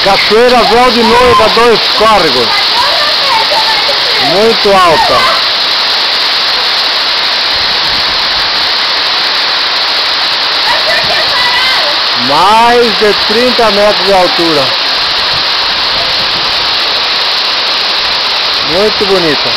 Cachoeira Véu de Noiva, 2 córregos. Muito alta. Mais de 30 metros de altura. Muito bonita.